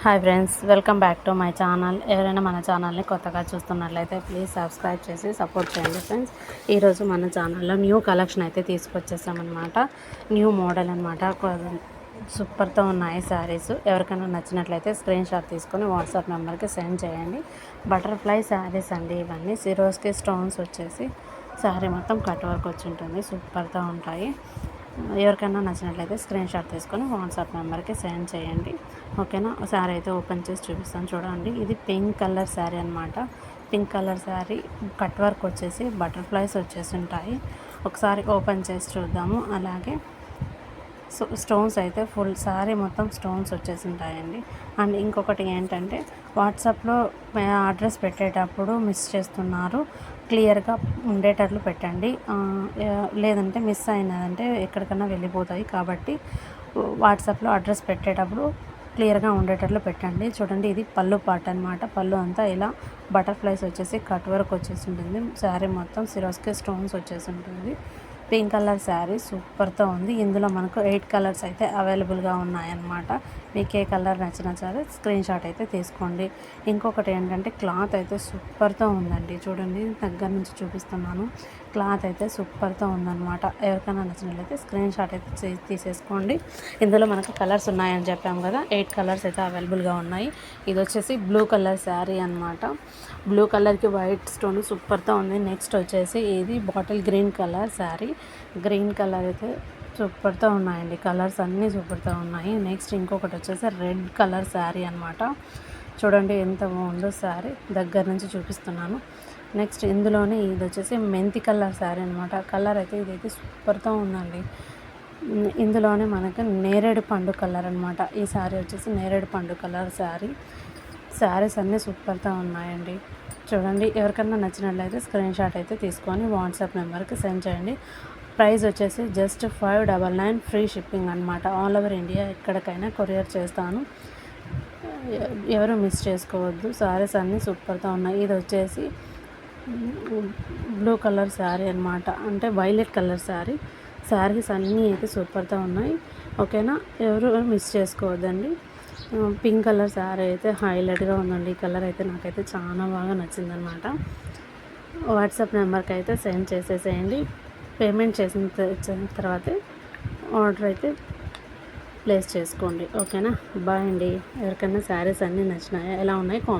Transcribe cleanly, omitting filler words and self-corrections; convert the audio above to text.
Hi friends, welcome back to my channel. ఎవరైనా మన ఛానల్ని కొత్తగా చూస్తున్నట్లయితే ప్లీజ్ సబ్స్క్రైబ్ చేసి సపోర్ట్ చేయండి ఫ్రెండ్స్. ఈరోజు మన ఛానల్లో న్యూ కలెక్షన్ అయితే తీసుకొచ్చేసామన్నమాట. న్యూ మోడల్ అనమాట. సూపర్తో ఉన్నాయి శారీస్. ఎవరికైనా నచ్చినట్లయితే స్క్రీన్ షాట్ తీసుకొని వాట్సాప్ నెంబర్కి సెండ్ చేయండి. బటర్ఫ్లై శారీస్ అండి ఇవన్నీ. సిరోస్కి స్టోన్స్ వచ్చేసి శారీ మొత్తం కట్ వర్క్ వచ్చి ఉంటుంది. సూపర్తో ఉంటాయి. ఎవరికైనా నచ్చినట్లయితే స్క్రీన్ షాట్ తీసుకొని వాట్సాప్ నెంబర్కి సెండ్ చేయండి. ఓకేనా. శారీ అయితే ఓపెన్ చేసి చూపిస్తాను చూడండి. ఇది పింక్ కలర్ శారీ అనమాట. Pink colour sari cut work వచ్చేసి బటర్ఫ్లైస్ వచ్చేసి ఉంటాయి. ఒకసారి ఓపెన్ చేసి చూద్దాము. అలాగే స్టోన్స్ అయితే ఫుల్ శారీ మొత్తం స్టోన్స్ వచ్చేసి ఉంటాయండి. అండ్ ఇంకొకటి ఏంటంటే వాట్సాప్లో అడ్రస్ పెట్టేటప్పుడు మిస్ చేస్తున్నారు. క్లియర్గా ఉండేటట్లు పెట్టండి. లేదంటే మిస్ అయినదంటే ఎక్కడికన్నా వెళ్ళిపోతాయి. కాబట్టి వాట్సాప్లో అడ్రస్ పెట్టేటప్పుడు క్లియర్గా ఉండేటట్లు పెట్టండి. చూడండి, ఇది పళ్ళు పార్ట్ అనమాట. పళ్ళు అంతా ఇలా బటర్ఫ్లైస్ వచ్చేసి కట్ వర్క్ వచ్చేసి ఉంటుంది. శారీ మొత్తం సిరోస్కి స్టోన్స్ వచ్చేసి ఉంటుంది. పింక్ కలర్ శారీ సూపర్తో ఉంది. ఇందులో మనకు 8 కలర్స్ అయితే అవైలబుల్గా ఉన్నాయన్నమాట. మీకు ఏ కలర్ నచ్చినా సరే స్క్రీన్ షాట్ అయితే తీసుకోండి. ఇంకొకటి ఏంటంటే క్లాత్ అయితే సూపర్తో ఉందండి. చూడండి, దగ్గర నుంచి చూపిస్తున్నాను. క్లాత్ అయితే సూపర్తో ఉందన్నమాట. ఎవరికైనా నచ్చినట్లయితే స్క్రీన్ షాట్ అయితే తీసేసుకోండి. ఇందులో మనకు కలర్స్ ఉన్నాయని చెప్పాము కదా, 8 కలర్స్ అయితే అవైలబుల్గా ఉన్నాయి. ఇది వచ్చేసి బ్లూ కలర్ శారీ అనమాట. బ్లూ కలర్కి వైట్ స్టోన్ సూపర్తో ఉంది. నెక్స్ట్ వచ్చేసి ఇది bottle green colour sari. Green colour అయితే సూపర్తో ఉన్నాయండి. కలర్స్ అన్నీ సూపర్తో ఉన్నాయి. నెక్స్ట్ ఇంకొకటి వచ్చేసి రెడ్ కలర్ శారీ అనమాట. చూడండి ఎంత బాగుందో శారీ. దగ్గర నుంచి చూపిస్తున్నాను. నెక్స్ట్ ఇందులోనే ఇది వచ్చేసి మెంతి కలర్ శారీ అనమాట. కలర్ అయితే ఇదైతే సూపర్తో ఉందండి. ఇందులోనే మనకు నేరేడు పండు కలర్ అనమాట. ఈ శారీ వచ్చేసి నేరేడు పండు కలర్ శారీ. శారీస్ అన్నీ సూపర్తో ఉన్నాయండి. చూడండి, ఎవరికన్నా నచ్చినట్లయితే స్క్రీన్ షాట్ అయితే తీసుకొని వాట్సాప్ నెంబర్కి సెండ్ చేయండి. ప్రైస్ వచ్చేసి జస్ట్ 599 ఫ్రీ షిప్పింగ్ అనమాట. ఆల్ ఓవర్ ఇండియా ఎక్కడికైనా కొరియర్ చేస్తాను. ఎవరు మిస్ చేసుకోవద్దు. శారీస్ అన్నీ సూపర్తో ఉన్నాయి. ఇది వచ్చేసి బ్లూ కలర్ శారీ అనమాట. అంటే వైలెట్ కలర్ శారీ. శారీస్ అన్నీ అయితే సూపర్తో ఉన్నాయి. ఓకేనా, ఎవరు మిస్ చేసుకోవద్దండి. పింక్ కలర్ శారీ అయితే హైలైట్గా ఉందండి. ఈ కలర్ అయితే నాకైతే చాలా బాగా నచ్చిందనమాట. వాట్సాప్ నెంబర్కి అయితే సెండ్ చేసేసేయండి. పేమెంట్ చేసిన తర్వాతే ఆర్డర్ అయితే ప్లేస్ చేసుకోండి. ఓకేనా. బాయ్ అండి. ఎవరికైనా శారీస్ అన్నీ నచ్చినాయా, ఎలా ఉన్నాయి కామెంట్